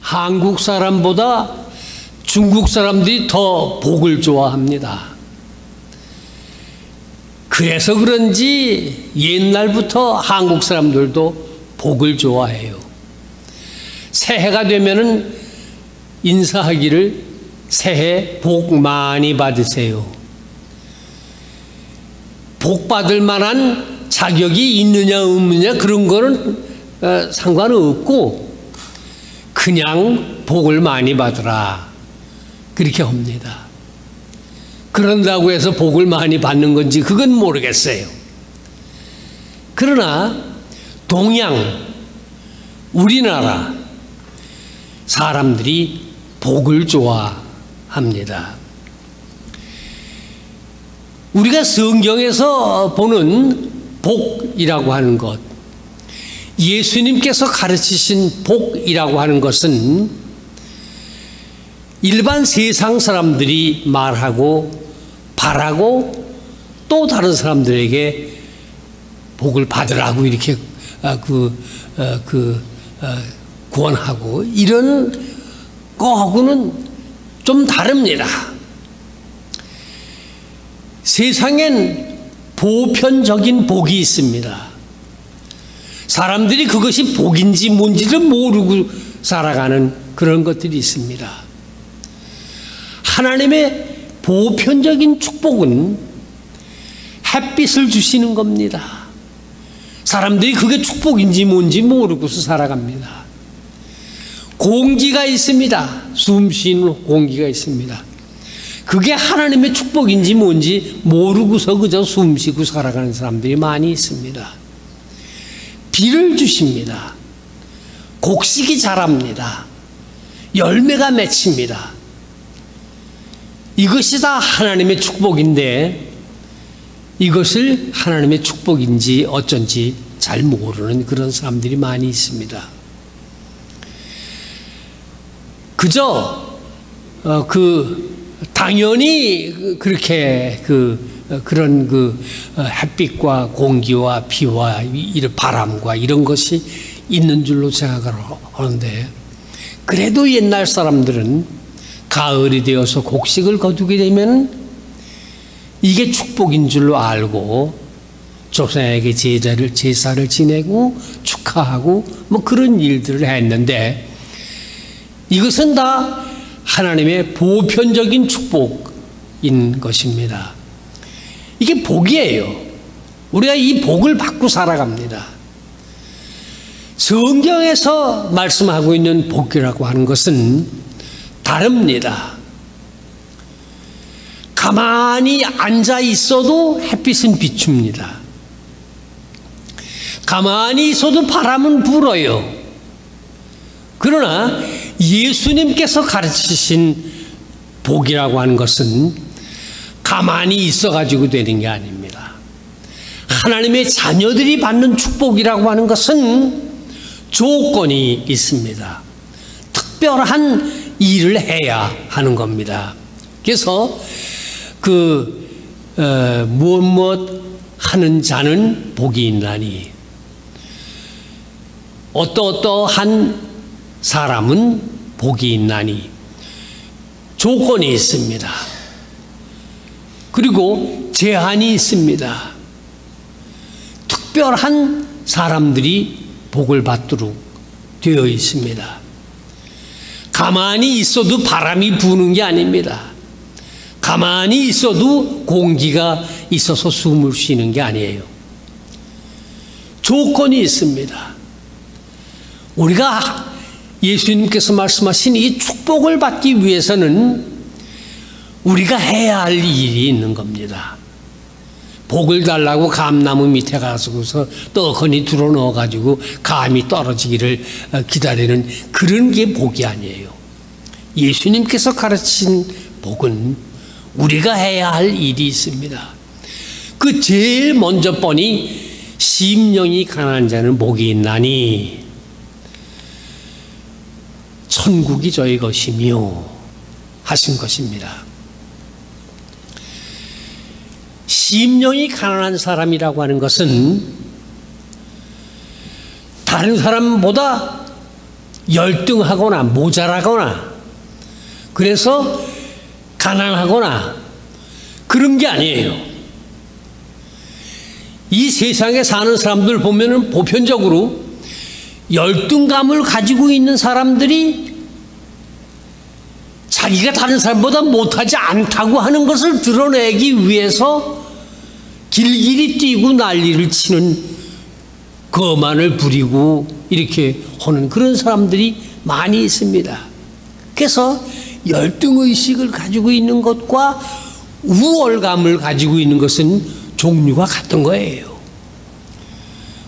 한국 사람보다 중국 사람들이 더 복을 좋아합니다. 그래서 그런지 옛날부터 한국 사람들도 복을 좋아해요. 새해가 되면은 인사하기를 새해 복 많이 받으세요. 복 받을 만한 자격이 있느냐 없느냐 그런 거는 상관없고 그냥 복을 많이 받으라 그렇게 합니다. 그런다고 해서 복을 많이 받는 건지 그건 모르겠어요. 그러나 동양, 우리나라 사람들이 복을 좋아합니다. 우리가 성경에서 보는 복이라고 하는 것, 예수님께서 가르치신 복이라고 하는 것은 일반 세상 사람들이 말하고 바라고 또 다른 사람들에게 복을 받으라고 이렇게 구원하고 이런 거하고는 좀 다릅니다. 세상엔 보편적인 복이 있습니다. 사람들이 그것이 복인지 뭔지를 모르고 살아가는 그런 것들이 있습니다. 하나님의 보편적인 축복은 햇빛을 주시는 겁니다. 사람들이 그게 축복인지 뭔지 모르고서 살아갑니다. 공기가 있습니다. 숨 쉬는 공기가 있습니다. 그게 하나님의 축복인지 뭔지 모르고서 그저 숨 쉬고 살아가는 사람들이 많이 있습니다. 비를 주십니다. 곡식이 자랍니다. 열매가 맺힙니다. 이것이 다 하나님의 축복인데 이것을 하나님의 축복인지 어쩐지 잘 모르는 그런 사람들이 많이 있습니다. 그저 당연히 그렇게 그런 햇빛과 공기와 비와 이런 바람과 이런 것이 있는 줄로 생각을 하는데 그래도 옛날 사람들은 가을이 되어서 곡식을 거두게 되면 이게 축복인 줄로 알고 조상에게 제사를 지내고 축하하고 뭐 그런 일들을 했는데 이것은 다 하나님의 보편적인 축복인 것입니다. 이게 복이에요. 우리가 이 복을 받고 살아갑니다. 성경에서 말씀하고 있는 복이라고 하는 것은 다릅니다. 가만히 앉아 있어도 햇빛은 비춥니다. 가만히 있어도 바람은 불어요. 그러나 예수님께서 가르치신 복이라고 하는 것은 가만히 있어가지고 되는 게 아닙니다. 하나님의 자녀들이 받는 축복이라고 하는 것은 조건이 있습니다. 특별한 일을 해야 하는 겁니다. 그래서 무엇 하는 자는 복이 있나니 어떠한 사람은 복이 있나니 조건이 있습니다. 그리고 제한이 있습니다. 특별한 사람들이 복을 받도록 되어 있습니다. 가만히 있어도 바람이 부는 게 아닙니다. 가만히 있어도 공기가 있어서 숨을 쉬는 게 아니에요. 조건이 있습니다. 우리가 예수님께서 말씀하신 이 축복을 받기 위해서는 우리가 해야 할 일이 있는 겁니다. 복을 달라고 감나무 밑에 가서서 떡하니 들어 넣어가지고 감이 떨어지기를 기다리는 그런 게 복이 아니에요. 예수님께서 가르친 복은 우리가 해야 할 일이 있습니다. 그 제일 먼저 뻔히 심령이 가난한 자는 복이 있나니 천국이 저희 것이며 하신 것입니다. 심령이 가난한 사람이라고 하는 것은 다른 사람보다 열등하거나 모자라거나 그래서 가난하거나 그런 게 아니에요. 이 세상에 사는 사람들 보면은 보편적으로 열등감을 가지고 있는 사람들이 자기가 다른 사람보다 못하지 않다고 하는 것을 드러내기 위해서 길길이 뛰고 난리를 치는 거만을 부리고 이렇게 하는 그런 사람들이 많이 있습니다. 그래서 열등의식을 가지고 있는 것과 우월감을 가지고 있는 것은 종류가 같은 거예요.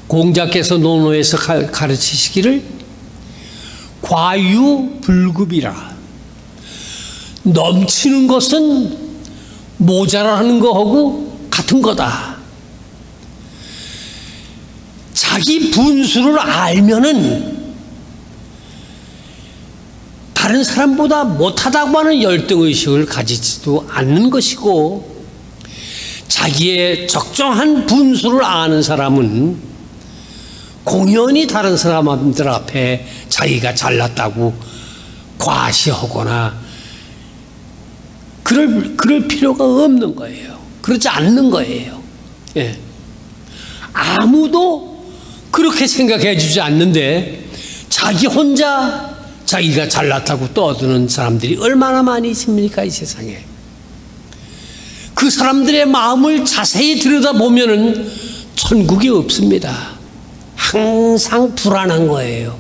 공자께서 논어에서 가르치시기를 과유불급이라. 넘치는 것은 모자라는 거하고 같은 거다. 자기 분수를 알면은 다른 사람보다 못하다고 하는 열등의식을 가지지도 않는 것이고, 자기의 적정한 분수를 아는 사람은 공연히 다른 사람들 앞에 자기가 잘났다고 과시하거나 그럴 필요가 없는 거예요. 그렇지 않는 거예요. 예. 아무도 그렇게 생각해 주지 않는데 자기 혼자 자기가 잘났다고 떠드는 사람들이 얼마나 많이 있습니까, 이 세상에. 그 사람들의 마음을 자세히 들여다보면은 천국이 없습니다. 항상 불안한 거예요.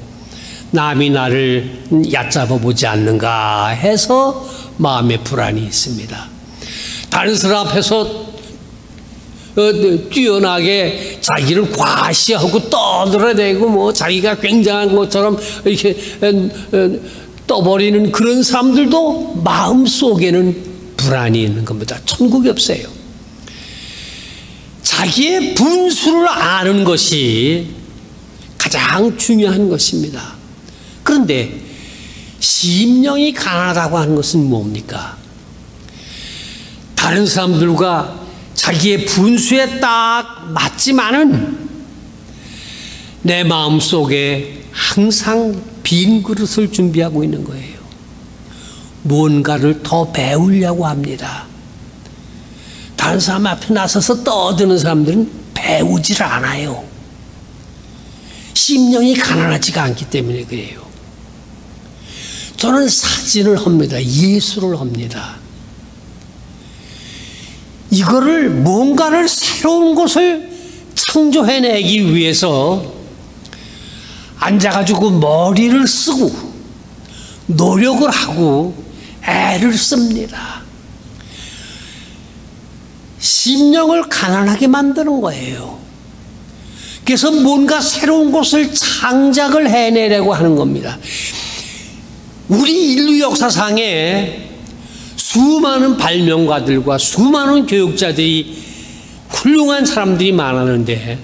남이 나를 얕잡아 보지 않는가 해서 마음에 불안이 있습니다. 다른 사람 앞에서 뛰어나게 자기를 과시하고 떠들어대고 뭐 자기가 굉장한 것처럼 이렇게 떠버리는 그런 사람들도 마음속에는 불안이 있는 겁니다. 천국이 없어요. 자기의 분수를 아는 것이 가장 중요한 것입니다. 그런데 심령이 가난하다고 하는 것은 뭡니까? 다른 사람들과 자기의 분수에 딱 맞지만은 내 마음속에 항상 빈 그릇을 준비하고 있는 거예요. 뭔가를 더 배우려고 합니다. 다른 사람 앞에 나서서 떠드는 사람들은 배우질 않아요. 심령이 가난하지가 않기 때문에 그래요. 저는 사진을 합니다. 예술을 합니다. 이거를 뭔가를 새로운 것을 창조해내기 위해서 앉아가지고 머리를 쓰고 노력을 하고 애를 씁니다. 심령을 가난하게 만드는 거예요. 그래서 뭔가 새로운 것을 창작을 해내려고 하는 겁니다. 우리 인류 역사상에 수많은 발명가들과 수많은 교육자들이 훌륭한 사람들이 많았는데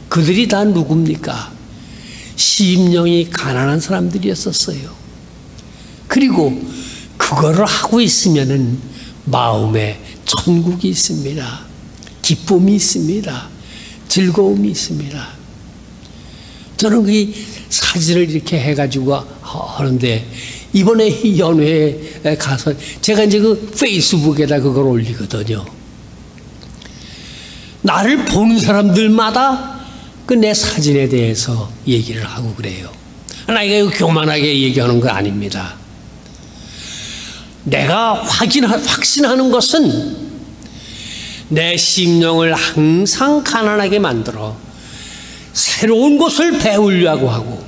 그들이 다 누굽니까? 심령이 가난한 사람들이었었어요. 그리고 그거를 하고 있으면은 마음에 천국이 있습니다. 기쁨이 있습니다. 즐거움이 있습니다. 저는 그 사진을 이렇게 해가지고 하는데 이번에 이 연회에 가서 제가 이제 그 페이스북에다 그걸 올리거든요. 나를 보는 사람들마다 그 내 사진에 대해서 얘기를 하고 그래요. 나 이거 교만하게 얘기하는 거 아닙니다. 내가 확신하는 것은 내 심령을 항상 가난하게 만들어 새로운 것을 배우려고 하고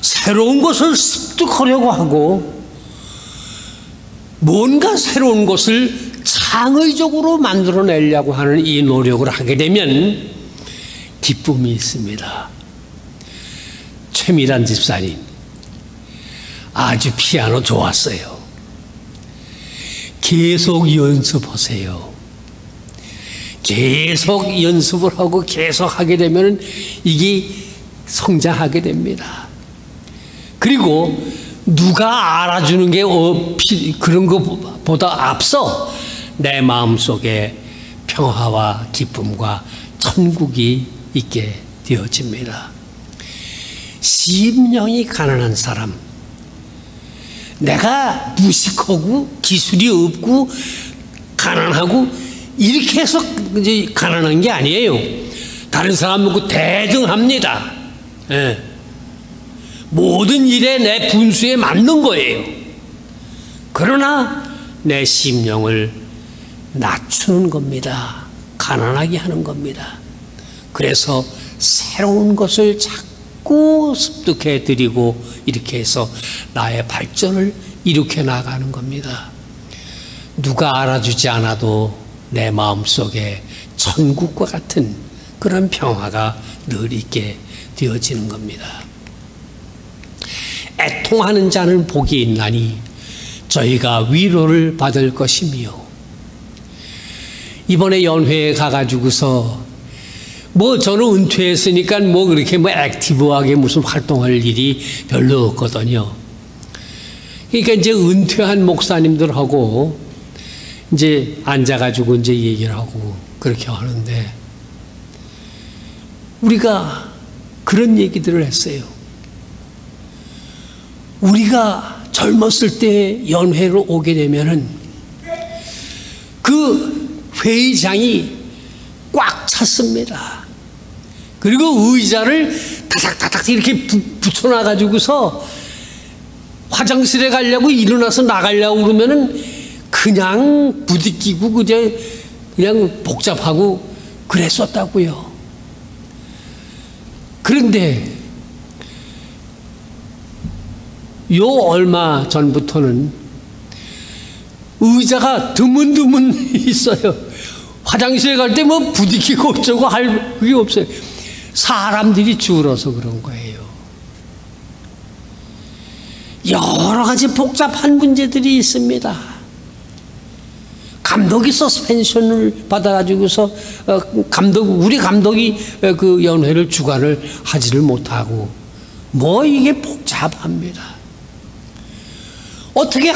새로운 것을 습득하려고 하고 뭔가 새로운 것을 창의적으로 만들어내려고 하는 이 노력을 하게 되면 기쁨이 있습니다. 최미란 집사님 아주 피아노 좋았어요. 계속 연습하세요. 계속 연습을 하고 계속 하게 되면 이게 성장하게 됩니다. 그리고 누가 알아주는 게 그런 것보다 앞서 내 마음속에 평화와 기쁨과 천국이 있게 되어집니다. 심령이 가난한 사람, 내가 무식하고 기술이 없고 가난하고 이렇게 해서 이제 가난한 게 아니에요. 다른 사람하고 대등합니다. 예. 모든 일에 내 분수에 맞는 거예요. 그러나 내 심령을 낮추는 겁니다. 가난하게 하는 겁니다. 그래서 새로운 것을 자꾸 습득해 드리고 이렇게 해서 나의 발전을 일으켜 나가는 겁니다. 누가 알아주지 않아도 내 마음속에 천국과 같은 그런 평화가 늘 있게 되어지는 겁니다. 애통하는 자는 복이 있나니 저희가 위로를 받을 것이며, 이번에 연회에 가가지고서 저는 은퇴했으니까 그렇게 액티브하게 무슨 활동할 일이 별로 없거든요. 그러니까 이제 은퇴한 목사님들하고 이제 앉아가지고 이제 얘기를 하고 그렇게 하는데, 우리가 그런 얘기들을 했어요. 우리가 젊었을 때 연회를 오게 되면은 그 회의장이 꽉 찼습니다. 그리고 의자를 다닥다닥 이렇게 붙여놔가지고서 화장실에 가려고 일어나서 나가려고 그러면은 그냥 부딪히고 그냥 복잡하고 그랬었다고요. 그런데 요 얼마 전부터는 의자가 드문드문 있어요. 화장실에 갈 때 부딪히고 어쩌고 할 그게 없어요. 사람들이 줄어서 그런 거예요. 여러 가지 복잡한 문제들이 있습니다. 감독이 서스펜션을 받아가지고서 우리 감독이 그 연회를 주관을 하지를 못하고 이게 복잡합니다. 어떻게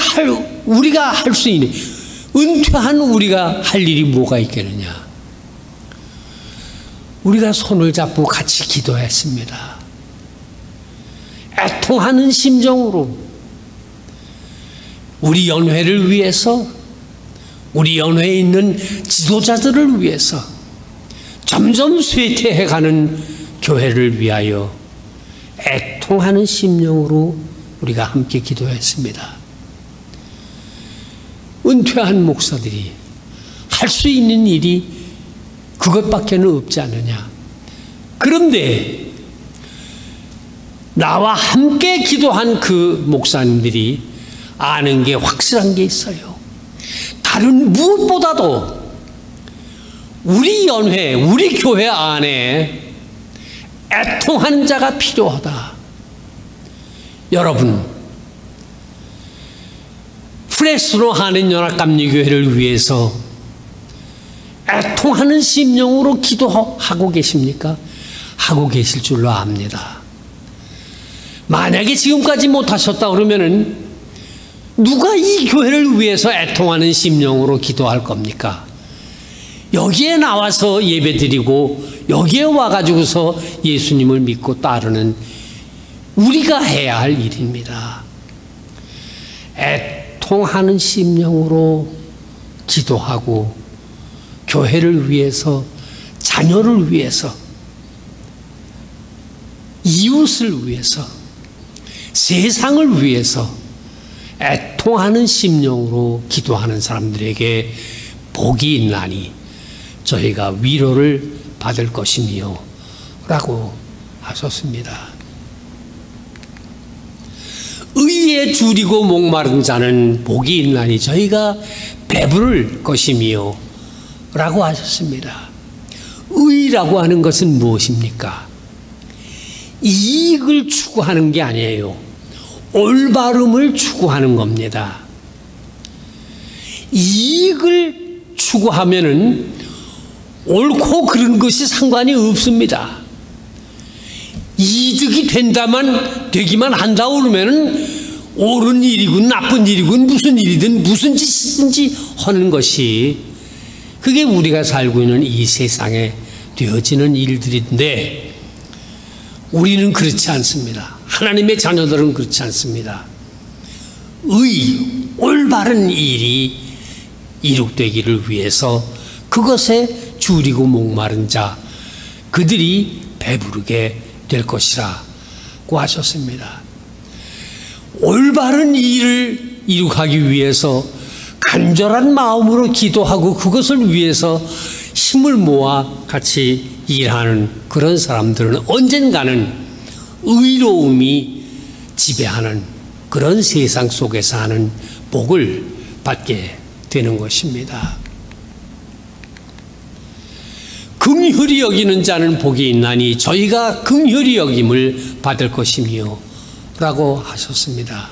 우리가 할 수 있는, 은퇴한 우리가 할 일이 뭐가 있겠느냐. 우리가 손을 잡고 같이 기도했습니다. 애통하는 심정으로 우리 연회를 위해서, 우리 연회에 있는 지도자들을 위해서 점점 쇠퇴해가는 교회를 위하여 애통하는 심령으로 우리가 함께 기도했습니다. 은퇴한 목사들이 할 수 있는 일이 그것밖에 없지 않느냐. 그런데 나와 함께 기도한 그 목사님들이 아는 게 확실한 게 있어요. 다른 무엇보다도 우리 연회, 우리 교회 안에 애통하는 자가 필요하다. 여러분, 프레스로 하는 연합감리교회를 위해서 애통하는 심령으로 기도하고 계십니까? 하고 계실 줄로 압니다. 만약에 지금까지 못하셨다 그러면은 누가 이 교회를 위해서 애통하는 심령으로 기도할 겁니까? 여기에 나와서 예배드리고 여기에 와가지고서 예수님을 믿고 따르는 우리가 해야 할 일입니다. 애통하는 심령으로 기도하고 교회를 위해서, 자녀를 위해서, 이웃을 위해서, 세상을 위해서 애통하는 심령으로 기도하는 사람들에게 복이 있나니 저희가 위로를 받을 것이며 라고 하셨습니다. 의에 줄이고 목마른 자는 복이 있나니 저희가 배부를 것이며 라고 하셨습니다. 의라고 하는 것은 무엇입니까? 이익을 추구하는 게 아니에요. 올바름을 추구하는 겁니다. 이익을 추구하면은 옳고 그른 것이 상관이 없습니다. 이득이 되기만 한다 그러면은 옳은 일이군 나쁜 일이군 무슨 일이든 무슨 짓이든지 하는 것이, 그게 우리가 살고 있는 이 세상에 되어지는 일들인데, 우리는 그렇지 않습니다. 하나님의 자녀들은 그렇지 않습니다. 올바른 일이 이룩되기를 위해서 그것에 줄이고 목마른 자 그들이 배부르게 될 것이라고 하셨습니다. 올바른 일을 이룩하기 위해서 간절한 마음으로 기도하고 그것을 위해서 힘을 모아 같이 일하는 그런 사람들은 언젠가는 의로움이 지배하는 그런 세상 속에 사는 복을 받게 되는 것입니다. 긍휼히 여기는 자는 복이 있나니 저희가 긍휼히 여김을 받을 것이며 라고 하셨습니다.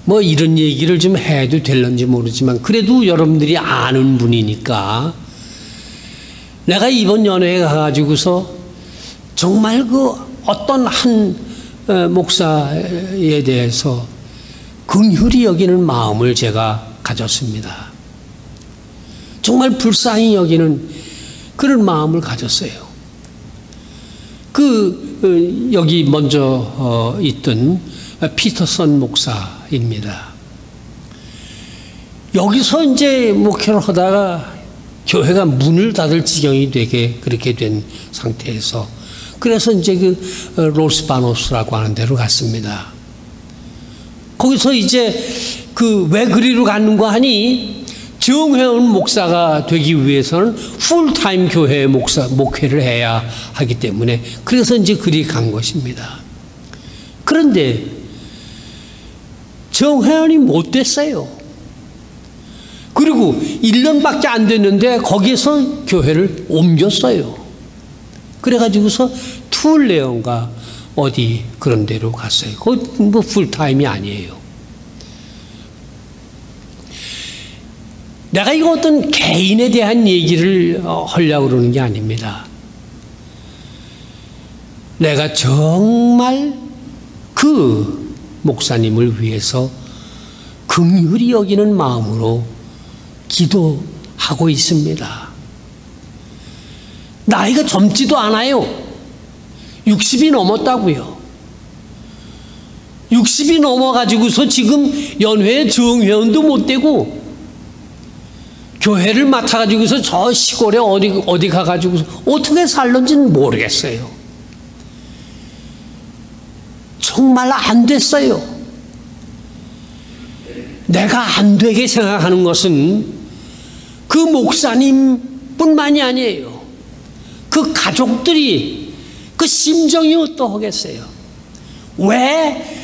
뭐 이런 얘기를 좀 해도 될런지 모르지만 그래도 여러분들이 아는 분이니까 내가 이번 연회에 가가지고서 정말 그 어떤 한 목사에 대해서 긍휼히 여기는 마음을 제가 가졌습니다. 정말 불쌍히 여기는 그런 마음을 가졌어요. 여기 먼저 있던 피터슨 목사입니다. 여기서 이제 목회를 하다가 교회가 문을 닫을 지경이 되게 그렇게 된 상태에서 그래서 이제 로스바노스라고 하는 데로 갔습니다. 거기서 이제 왜 그리로 갔는가 하니 정회원 목사가 되기 위해서는 풀타임 교회 목회를 해야 하기 때문에 그래서 이제 그리 간 것입니다. 그런데 정회원이 못 됐어요. 그리고 1년밖에 안 됐는데 거기에서 교회를 옮겼어요. 그래가지고서 툴레온가 어디 그런 데로 갔어요. 그거 뭐 풀타임이 아니에요. 내가 이거 어떤 개인에 대한 얘기를 하려고 그러는 게 아닙니다. 내가 정말 그 목사님을 위해서 긍휼히 여기는 마음으로 기도하고 있습니다. 나이가 젊지도 않아요. 60이 넘었다고요. 60이 넘어가지고서 지금 연회에 정회원도 못 되고 교회를 맡아가지고서 저 시골에 어디 가가지고서 어떻게 살는지는 모르겠어요. 정말 안 됐어요. 내가 안 되게 생각하는 것은 그 목사님뿐만이 아니에요. 그 가족들이 그 심정이 어떠하겠어요? 왜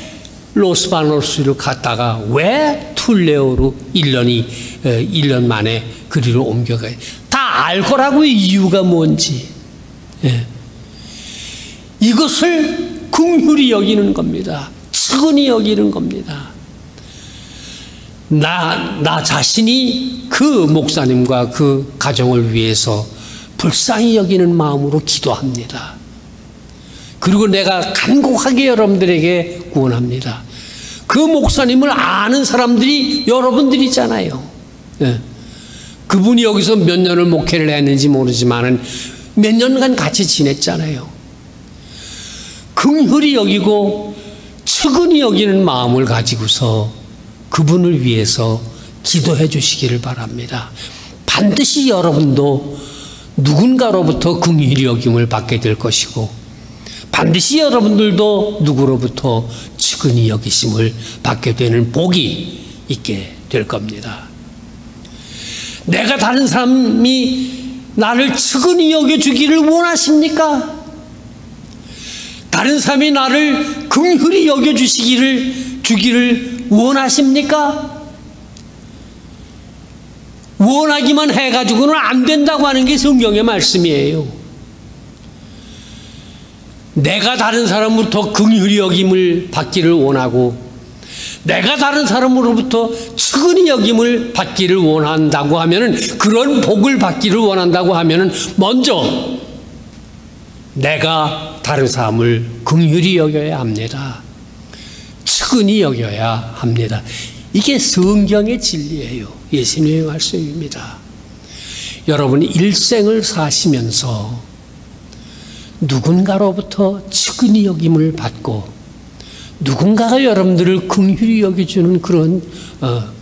로스바노스를 갔다가 왜 툴레오로 1년 만에 그리로 옮겨가요? 다 알 거라고 이유가 뭔지. 예. 이것을 긍휼히 여기는 겁니다. 측은히 여기는 겁니다. 나 자신이 그 목사님과 그 가정을 위해서 불쌍히 여기는 마음으로 기도합니다. 그리고 내가 간곡하게 여러분들에게 구원합니다. 그 목사님을 아는 사람들이 여러분들이잖아요. 예. 그분이 여기서 몇 년을 목회를 했는지 모르지만은 몇 년간 같이 지냈잖아요. 긍휼히 여기고 측은히 여기는 마음을 가지고서 그분을 위해서 기도해 주시기를 바랍니다. 반드시 여러분도 누군가로부터 긍휼히 여김을 받게 될 것이고 반드시 여러분들도 누구로부터 측은히 여기심을 받게 되는 복이 있게 될 겁니다. 내가 다른 사람이 나를 측은히 여겨주기를 원하십니까? 다른 사람이 나를 긍휼히 여겨주기를 원하십니까? 원하기만 해가지고는 안 된다고 하는 게 성경의 말씀이에요. 내가 다른 사람으로부터 긍휼히 여김을 받기를 원하고 내가 다른 사람으로부터 측은히 여김을 받기를 원한다고 하면은 그런 복을 받기를 원한다고 하면은 먼저 내가 다른 사람을 긍휼히 여겨야 합니다. 측은히 여겨야 합니다. 이게 성경의 진리예요. 예수님의 말씀입니다. 여러분 일생을 사시면서 누군가로부터 측은히 여김을 받고 누군가가 여러분들을 긍휼히 여겨주는 그런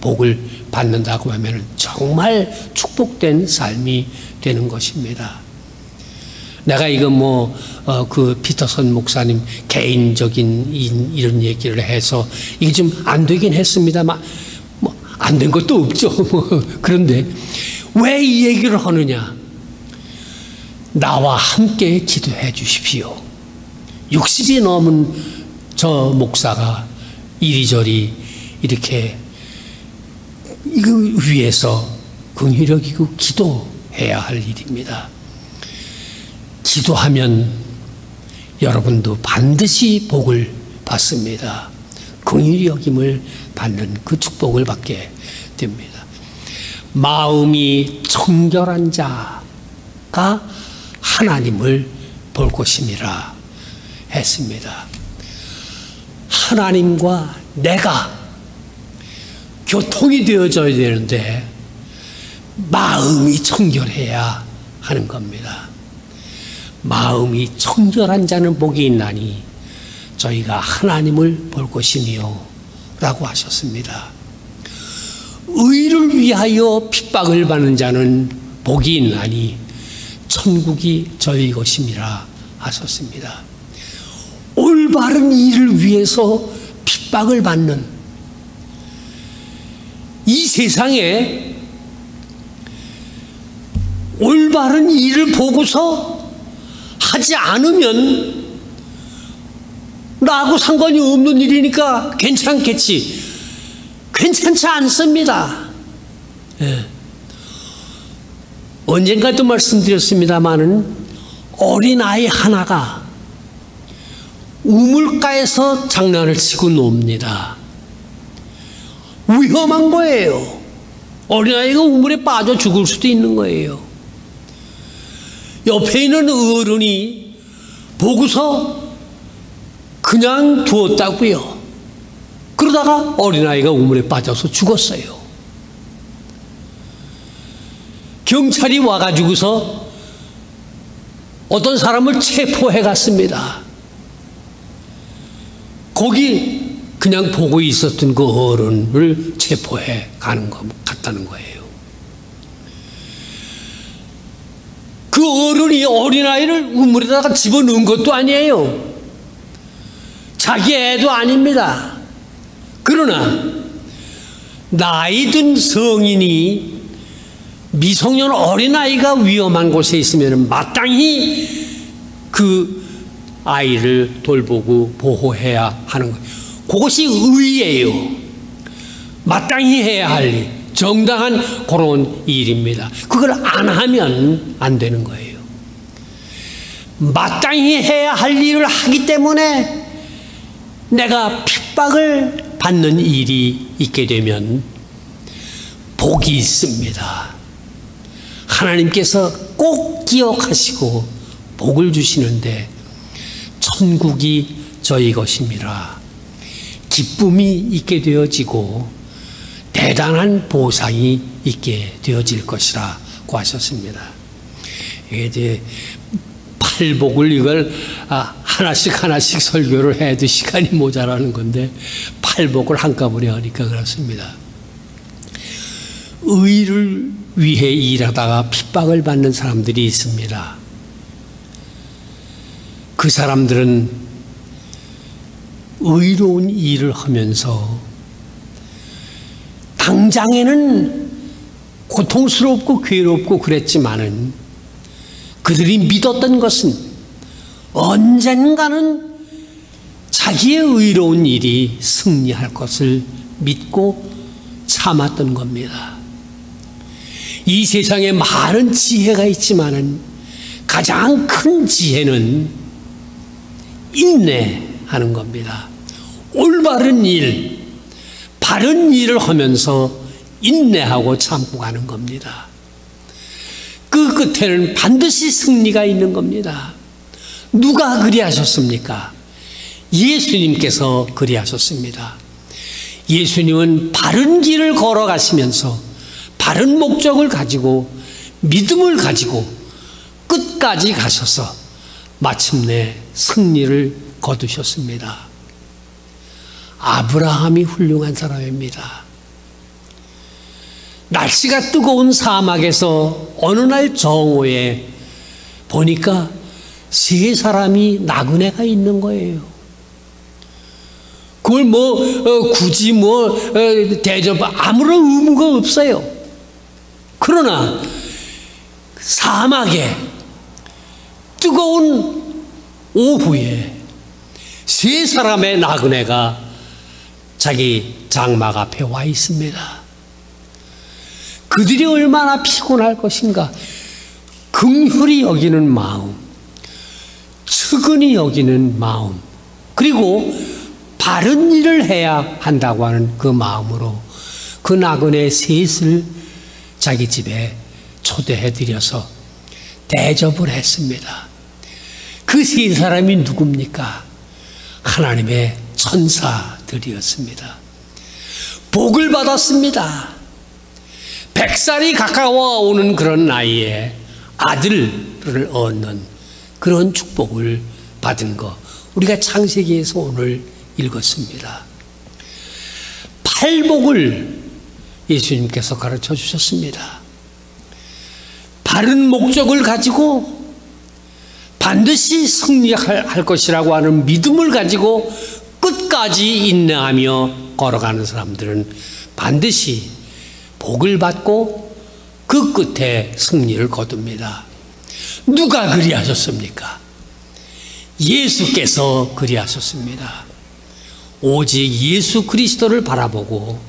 복을 받는다고 하면 정말 축복된 삶이 되는 것입니다. 내가 이거 그 피터슨 목사님 개인적인 이런 얘기를 해서 이게 좀 안 되긴 했습니다만 안 된 것도 없죠. 그런데 왜 이 얘기를 하느냐? 나와 함께 기도해 주십시오. 60이 넘은 저 목사가 이리저리 이렇게 이거 위해서 긍휼히 여기고 기도해야 할 일입니다. 기도하면 여러분도 반드시 복을 받습니다. 긍휼히 여김을 받는 그 축복을 받게 됩니다. 마음이 청결한 자가 하나님을 볼 것이니라 했습니다. 하나님과 내가 교통이 되어져야 되는데 마음이 청결해야 하는 겁니다. 마음이 청결한 자는 복이 있나니 저희가 하나님을 볼 것이니요 라고 하셨습니다. 의를 위하여 핍박을 받는 자는 복이 있나니 천국이 저희 것임이라 하셨습니다. 올바른 일을 위해서 핍박을 받는 이 세상에 올바른 일을 보고서 하지 않으면 나하고 상관이 없는 일이니까 괜찮겠지. 괜찮지 않습니다. 예. 언젠가도 말씀드렸습니다마는 어린아이 하나가 우물가에서 장난을 치고 놉니다. 위험한 거예요. 어린아이가 우물에 빠져 죽을 수도 있는 거예요. 옆에 있는 어른이 보고서 그냥 두었다고요. 그러다가 어린아이가 우물에 빠져서 죽었어요. 경찰이 와가지고서 어떤 사람을 체포해 갔습니다. 거기 그냥 보고 있었던 그 어른을 체포해 갔다는 거예요. 그 어른이 어린아이를 우물에다가 집어넣은 것도 아니에요. 자기 애도 아닙니다. 그러나 나이 든 성인이 미성년 어린아이가 위험한 곳에 있으면 마땅히 그 아이를 돌보고 보호해야 하는 거예요. 그것이 의예요. 마땅히 해야 할 일, 정당한 그런 일입니다. 그걸 안 하면 안 되는 거예요. 마땅히 해야 할 일을 하기 때문에 내가 핍박을 받는 일이 있게 되면 복이 있습니다. 하나님께서 꼭 기억하시고 복을 주시는데 천국이 저희 것임이라 기쁨이 있게 되어지고 대단한 보상이 있게 되어질 것이라고 하셨습니다. 이제 팔복을 이걸 하나씩 설교를 해도 시간이 모자라는 건데 팔복을 한꺼번에 하니까 그렇습니다. 의를 위해 일하다가 핍박을 받는 사람들이 있습니다. 그 사람들은 의로운 일을 하면서 당장에는 고통스럽고 괴롭고 그랬지만은 그들이 믿었던 것은 언젠가는 자기의 의로운 일이 승리할 것을 믿고 참았던 겁니다. 이 세상에 많은 지혜가 있지만은 가장 큰 지혜는 인내하는 겁니다. 올바른 일, 바른 일을 하면서 인내하고 참고 가는 겁니다. 그 끝에는 반드시 승리가 있는 겁니다. 누가 그리하셨습니까? 예수님께서 그리하셨습니다. 예수님은 바른 길을 걸어가시면서 바른 목적을 가지고 믿음을 가지고 끝까지 가셔서 마침내 승리를 거두셨습니다. 아브라함이 훌륭한 사람입니다. 날씨가 뜨거운 사막에서 어느 날 정오에 보니까 세 사람이 나그네가 있는 거예요. 그걸 굳이 대접 아무런 의무가 없어요. 그러나 사막에 뜨거운 오후에 세 사람의 나그네가 자기 장막 앞에 와 있습니다. 그들이 얼마나 피곤할 것인가. 긍휼히 여기는 마음, 측은히 여기는 마음, 그리고 바른 일을 해야 한다고 하는 그 마음으로 그 나그네 셋을 자기 집에 초대해 드려서 대접을 했습니다. 그 세 사람이 누굽니까? 하나님의 천사들이었습니다. 복을 받았습니다. 100살이 가까워 오는 그런 나이에 아들을 얻는 그런 축복을 받은 거 우리가 창세기에서 오늘 읽었습니다. 팔복을 예수님께서 가르쳐 주셨습니다. 바른 목적을 가지고 반드시 승리할 것이라고 하는 믿음을 가지고 끝까지 인내하며 걸어가는 사람들은 반드시 복을 받고 그 끝에 승리를 거둡니다. 누가 그리하셨습니까? 예수께서 그리하셨습니다. 오직 예수 그리스도를 바라보고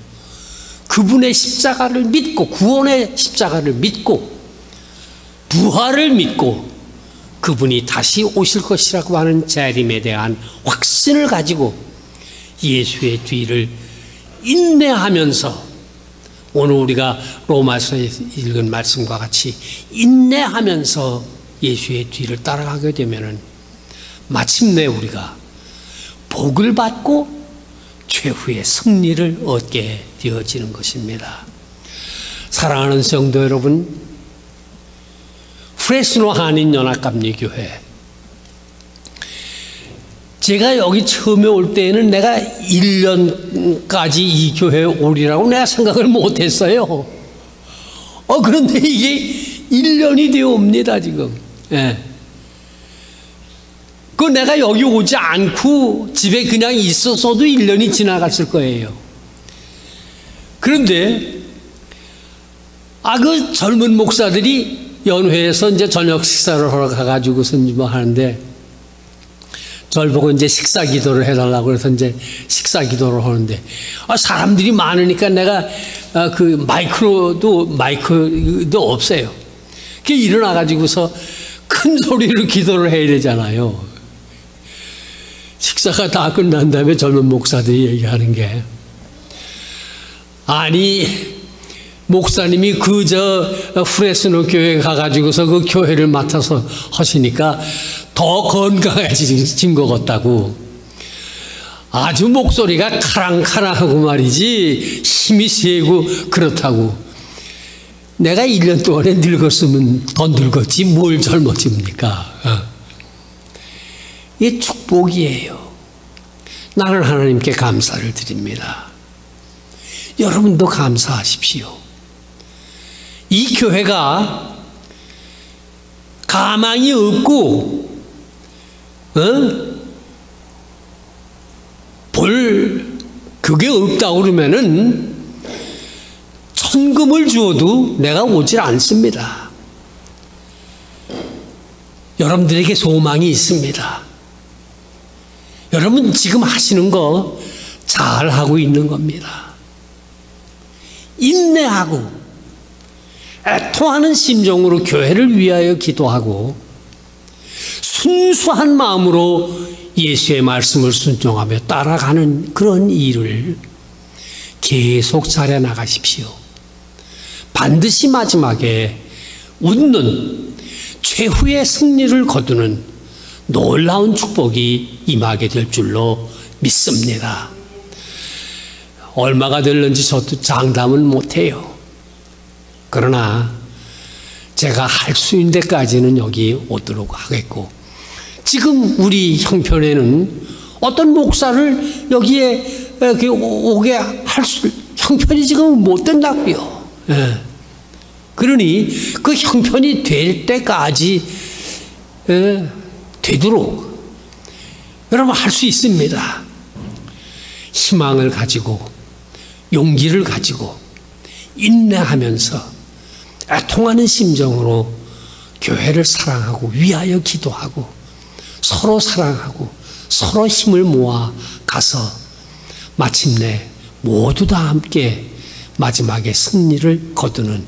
그분의 십자가를 믿고 구원의 십자가를 믿고 부활을 믿고 그분이 다시 오실 것이라고 하는 재림에 대한 확신을 가지고 예수의 뒤를 인내하면서 오늘 우리가 로마서에 읽은 말씀과 같이 인내하면서 예수의 뒤를 따라가게 되면은 마침내 우리가 복을 받고 최후의 승리를 얻게 되어지는 것입니다. 사랑하는 성도 여러분, 프레스노 한인연합감리교회, 제가 여기 처음에 올 때에는 내가 1년까지 이 교회에 오리라고 내가 생각을 못했어요. 그런데 이게 1년이 되어 옵니다 지금. 예. 내가 여기 오지 않고 집에 그냥 있었어도 1년이 지나갔을 거예요. 그런데 그 젊은 목사들이 연회에서 이제 저녁 식사를 하러 가가지고서 뭐 하는데 저를 보고 이제 식사 기도를 해달라고 그래서 이제 식사 기도를 하는데 사람들이 많으니까 내가 그 마이크도 없어요. 그 일어나가지고서 큰 소리로 기도를 해야 되잖아요. 식사가 다 끝난 다음에 젊은 목사들이 얘기하는 게, 아니 목사님이 프레스노 교회 가가지고서 그 교회를 맡아서 하시니까 더 건강해진 것 같다고. 아주 목소리가 카랑카랑하고 말이지 힘이 세고 그렇다고. 내가 1년 동안에 늙었으면 더 늙었지 뭘 젊어집니까? 이게 축복이에요. 나는 하나님께 감사를 드립니다. 여러분도 감사하십시오. 이 교회가 가망이 없고 그게 없다고 그러면은 천금을 주어도 내가 오질 않습니다. 여러분들에게 소망이 있습니다. 여러분 지금 하시는 거 잘하고 있는 겁니다. 인내하고 애통하는 심정으로 교회를 위하여 기도하고 순수한 마음으로 예수의 말씀을 순종하며 따라가는 그런 일을 계속 잘해 나가십시오. 반드시 마지막에 웃는 최후의 승리를 거두는 놀라운 축복이 임하게 될 줄로 믿습니다. 얼마가 될는지 저도 장담은 못해요. 그러나 제가 할 수 있는 데까지는 여기 오도록 하겠고, 지금 우리 형편에는 어떤 목사를 여기에 오게 할 형편이 지금 못 된다고요. 예. 그러니 그 형편이 될 때까지 되도록 여러분 할 수 있습니다. 희망을 가지고 용기를 가지고 인내하면서 애통하는 심정으로 교회를 사랑하고 위하여 기도하고 서로 사랑하고 서로 힘을 모아 가서 마침내 모두 다 함께 마지막에 승리를 거두는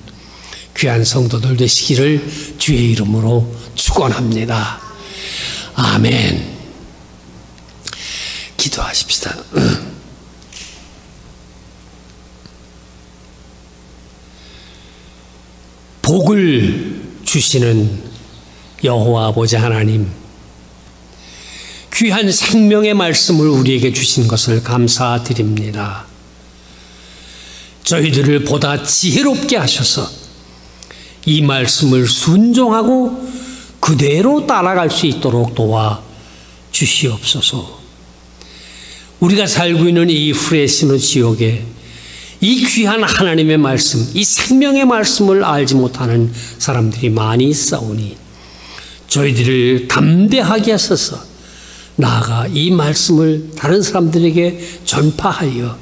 귀한 성도들 되시기를 주의 이름으로 축원합니다. 아멘. 기도하십시다. 복을 주시는 여호와 아버지 하나님, 귀한 생명의 말씀을 우리에게 주신 것을 감사드립니다. 저희들을 보다 지혜롭게 하셔서 이 말씀을 순종하고 그대로 따라갈 수 있도록 도와 주시옵소서. 우리가 살고 있는 이 프레시노 지역에 이 귀한 하나님의 말씀, 이 생명의 말씀을 알지 못하는 사람들이 많이 있사오니 저희들을 담대하게 하셔서 나아가 이 말씀을 다른 사람들에게 전파하여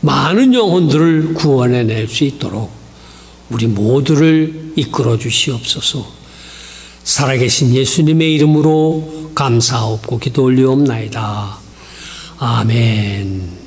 많은 영혼들을 구원해낼 수 있도록 우리 모두를 이끌어 주시옵소서. 살아계신 예수님의 이름으로 감사하옵고 기도 올리옵나이다. 아멘.